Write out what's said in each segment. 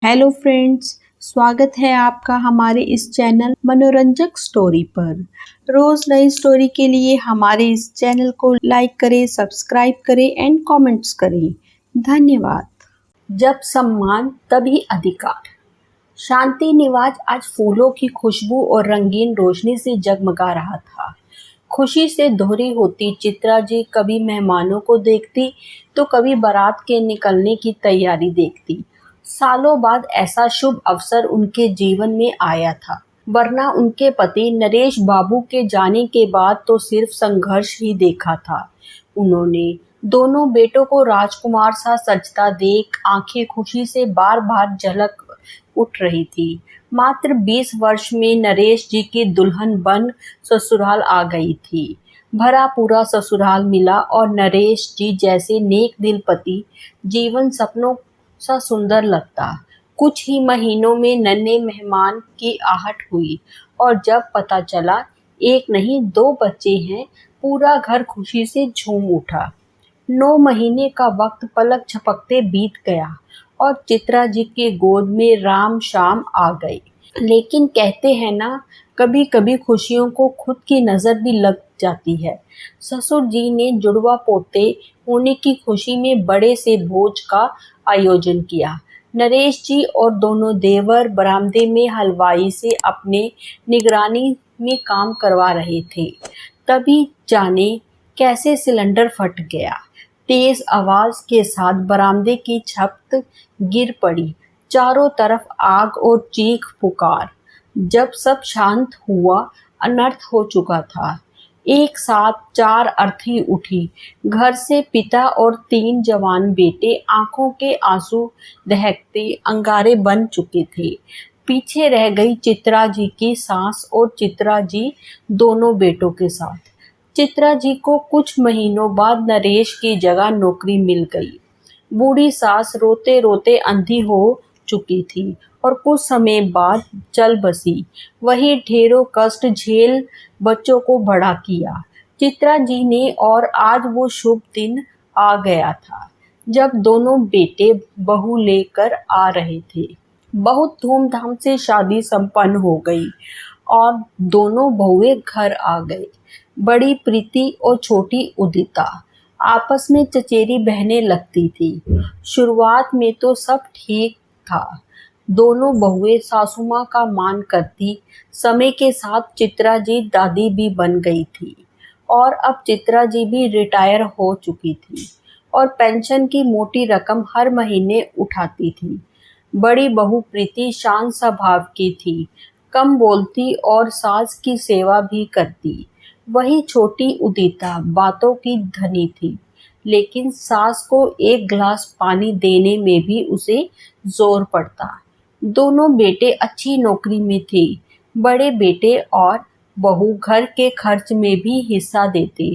Hello friends, स्वागत है आपका हमारे इस चैनल मनोरंजक स्टोरी पर। रोज नई स्टोरी के लिए हमारे इस चैनल को लाइक करें, सब्सक्राइब करें एंड कमेंट्स करें। धन्यवाद। जब सम्मान तभी अधिकार। शांति निवास आज फूलों की खुशबू और रंगीन रोशनी से जगमगा रहा था। खुशी से दोहरी होती चित्रा जी कभी मेहमानों को देखती तो कभी बारात के निकलने की तैयारी देखती। सालों बाद ऐसा शुभ अवसर उनके जीवन में आया था, वरना उनके पति नरेश बाबू के जाने के बाद तो सिर्फ संघर्ष ही देखा था। उन्होंने दोनों बेटों को राजकुमार सा सजता देख आंखें खुशी से बार बार झलक उठ रही थी। मात्र 20 वर्ष में नरेश जी की दुल्हन बन ससुराल आ गई थी। भरा पूरा ससुराल मिला और नरेश जी जैसे नेक दिल पति जीवन सपनों सा सुंदर लगता। कुछ ही महीनों में नन्हे मेहमान की आहट हुई और जब पता चला एक नहीं 2 बच्चे हैं, पूरा घर खुशी से झूम उठा। 9 महीने का वक्त पलक झपकते बीत गया और चित्रा जी की गोद में राम शाम आ गई। लेकिन कहते हैं ना, कभी कभी खुशियों को खुद की नज़र भी लग जाती है। ससुर जी ने जुड़वा पोते होने की खुशी में बड़े से भोज का आयोजन किया। नरेश जी और दोनों देवर बरामदे में हलवाई से अपने निगरानी में काम करवा रहे थे। तभी जाने कैसे सिलेंडर फट गया। तेज आवाज के साथ बरामदे की छत गिर पड़ी। चारों तरफ आग और चीख पुकार। जब सब शांत हुआ, अनर्थ हो चुका था। एक साथ 4 अर्थी उठी। घर से पिता और 3 जवान बेटे आंखों के आंसू दहकते अंगारे बन चुके थे। पीछे रह गई चित्रा जी की सास और चित्रा जी दोनों बेटों के साथ। चित्रा जी को कुछ महीनों बाद नरेश की जगह नौकरी मिल गई। बूढ़ी सास रोते रोते अंधी हो चुकी थी और कुछ समय बाद चल बसी। वही ढेरों कष्ट झेल बच्चों को बड़ा किया चित्रा जी ने। और आज वो शुभ दिन आ गया था जब दोनों बेटे बहू लेकर आ रहे थे। बहुत धूमधाम से शादी संपन्न हो गई और दोनों बहुएं घर आ गए। बड़ी प्रीति और छोटी उदिता आपस में चचेरी बहनें लगती थी। शुरुआत में तो सब ठीक था। दोनों बहुएं सासू माँ का मान करती। समय के साथ चित्रा जी दादी भी बन गई थी और अब चित्रा जी भी रिटायर हो चुकी थी और पेंशन की मोटी रकम हर महीने उठाती थी। बड़ी बहू प्रीति शांत स्वभाव की थी, कम बोलती और सास की सेवा भी करती। वही छोटी उदिता बातों की धनी थी, लेकिन सास को एक गिलास पानी देने में भी उसे जोर पड़ता। दोनों बेटे अच्छी नौकरी में थे। बड़े बेटे और बहू घर के खर्च में भी हिस्सा देते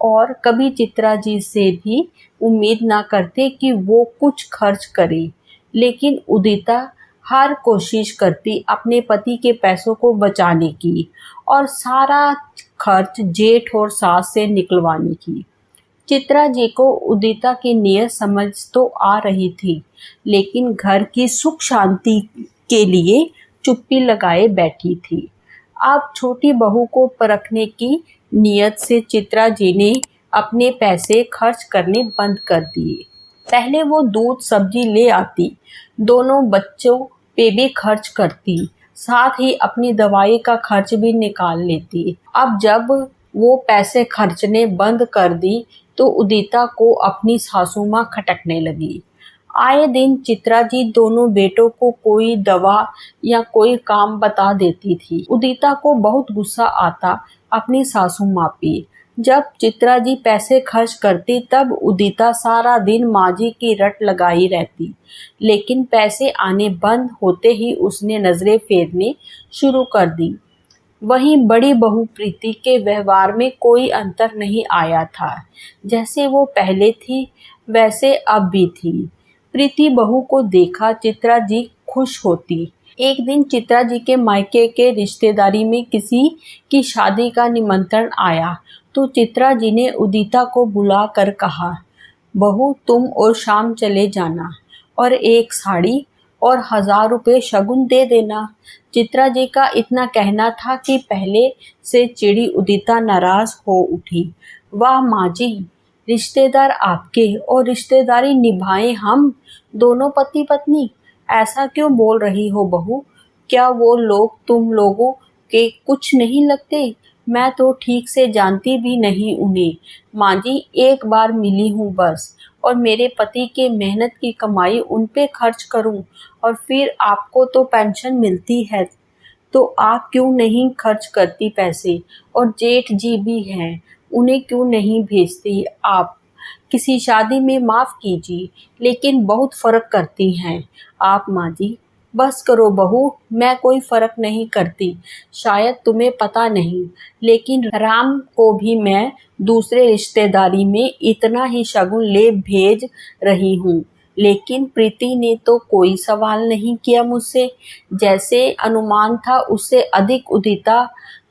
और कभी चित्रा जी से भी उम्मीद ना करते कि वो कुछ खर्च करे। लेकिन उदिता हर कोशिश करती अपने पति के पैसों को बचाने की और सारा खर्च जेठ और सास से निकलवाने की। चित्रा जी को उदिता की नीयत समझ तो आ रही थी, लेकिन घर की सुख शांति के लिए चुप्पी लगाए बैठी थी। अब छोटी बहू को परखने की नीयत से चित्रा जी ने अपने पैसे खर्च करने बंद कर दिए। पहले वो दूध सब्जी ले आती, दोनों बच्चों पे भी खर्च करती, साथ ही अपनी दवाई का खर्च भी निकाल लेती। अब जब वो पैसे खर्चने बंद कर दी तो उदिता को अपनी सासू माँ खटकने लगी। आए दिन चित्रा जी दोनों बेटों को कोई दवा या कोई काम बता देती थी। उदिता को बहुत गुस्सा आता अपनी सासू माँ पे। जब चित्रा जी पैसे खर्च करती तब उदिता सारा दिन माँ जी की रट लगाई रहती, लेकिन पैसे आने बंद होते ही उसने नजरें फेरने शुरू कर दी। वहीं बड़ी बहू प्रीति के व्यवहार में कोई अंतर नहीं आया था। जैसे वो पहले थी वैसे अब भी थी। प्रीति बहू को देखा चित्रा जी खुश होती। एक दिन चित्रा जी के मायके के रिश्तेदारी में किसी की शादी का निमंत्रण आया तो चित्रा जी ने उदिता को बुला कर कहा, बहू तुम और शाम चले जाना और एक साड़ी और 1000 रुपये शगुन दे देना। चित्रा जी का इतना कहना था कि पहले से चिड़ी उदिता नाराज हो उठी। वाह माँ जी, रिश्तेदार आपके और रिश्तेदारी निभाएं हम दोनों पति पत्नी, ऐसा क्यों बोल रही हो बहू? क्या वो लोग तुम लोगों के कुछ नहीं लगते? मैं तो ठीक से जानती भी नहीं उन्हें। माँ जी, एक बार मिली हूँ बस, और मेरे पति के मेहनत की कमाई उन पे खर्च करूँ, और फिर आपको तो पेंशन मिलती है, तो आप क्यों नहीं खर्च करती पैसे? और जेठ जी भी हैं, उन्हें क्यों नहीं भेजती आप? किसी शादी में माफ़ कीजिए, लेकिन बहुत फ़र्क करती हैं आप माँ जी। बस करो बहू, मैं कोई फ़र्क नहीं करती। शायद तुम्हें पता नहीं, लेकिन राम को भी मैं दूसरे रिश्तेदारी में इतना ही शगुन ले भेज रही हूँ। लेकिन प्रीति ने तो कोई सवाल नहीं किया मुझसे। जैसे अनुमान था उससे अधिक उदिता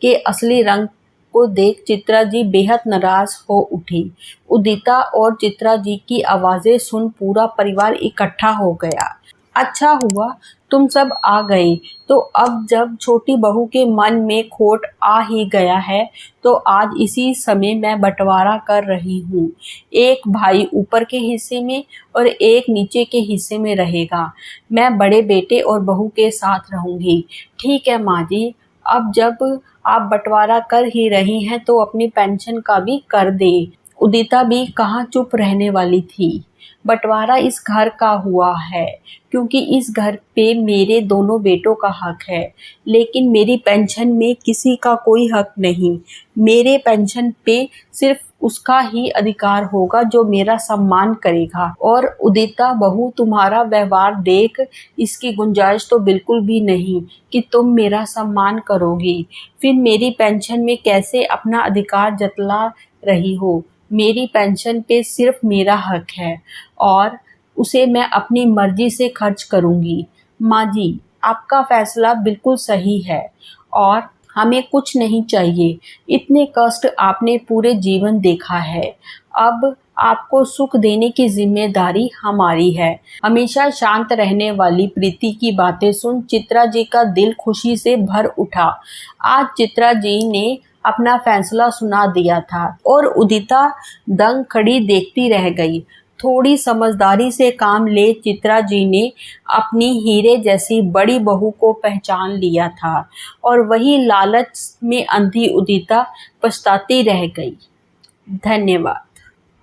के असली रंग को देख चित्रा जी बेहद नाराज हो उठी। उदिता और चित्रा जी की आवाज़ें सुन पूरा परिवार इकट्ठा हो गया। अच्छा हुआ तुम सब आ गए। तो अब जब छोटी बहू के मन में खोट आ ही गया है, तो आज इसी समय मैं बंटवारा कर रही हूँ। एक भाई ऊपर के हिस्से में और एक नीचे के हिस्से में रहेगा। मैं बड़े बेटे और बहू के साथ रहूँगी। ठीक है माँ जी, अब जब आप बंटवारा कर ही रही हैं तो अपनी पेंशन का भी कर दें। उदिता भी कहाँ चुप रहने वाली थी। बंटवारा इस घर का हुआ है, क्योंकि इस घर पे मेरे दोनों बेटों का हक है, लेकिन मेरी पेंशन में किसी का कोई हक नहीं। मेरे पेंशन पे सिर्फ उसका ही अधिकार होगा जो मेरा सम्मान करेगा। और उदिता बहू, तुम्हारा व्यवहार देख इसकी गुंजाइश तो बिल्कुल भी नहीं कि तुम मेरा सम्मान करोगी, फिर मेरी पेंशन में कैसे अपना अधिकार जतला रही हो। मेरी पेंशन पे सिर्फ मेरा हक है और उसे मैं अपनी मर्जी से खर्च करूंगी। माँ जी, आपका फैसला बिल्कुल सही है और हमें कुछ नहीं चाहिए। इतने कष्ट आपने पूरे जीवन देखा है, अब आपको सुख देने की जिम्मेदारी हमारी है। हमेशा शांत रहने वाली प्रीति की बातें सुन चित्रा जी का दिल खुशी से भर उठा। आज चित्रा जी ने अपना फैसला सुना दिया था और उदिता दंग खड़ी देखती रह गई। थोड़ी समझदारी से काम ले चित्रा जी ने अपनी हीरे जैसी बड़ी बहू को पहचान लिया था, और वही लालच में अंधी उदिता पछताती रह गई। धन्यवाद।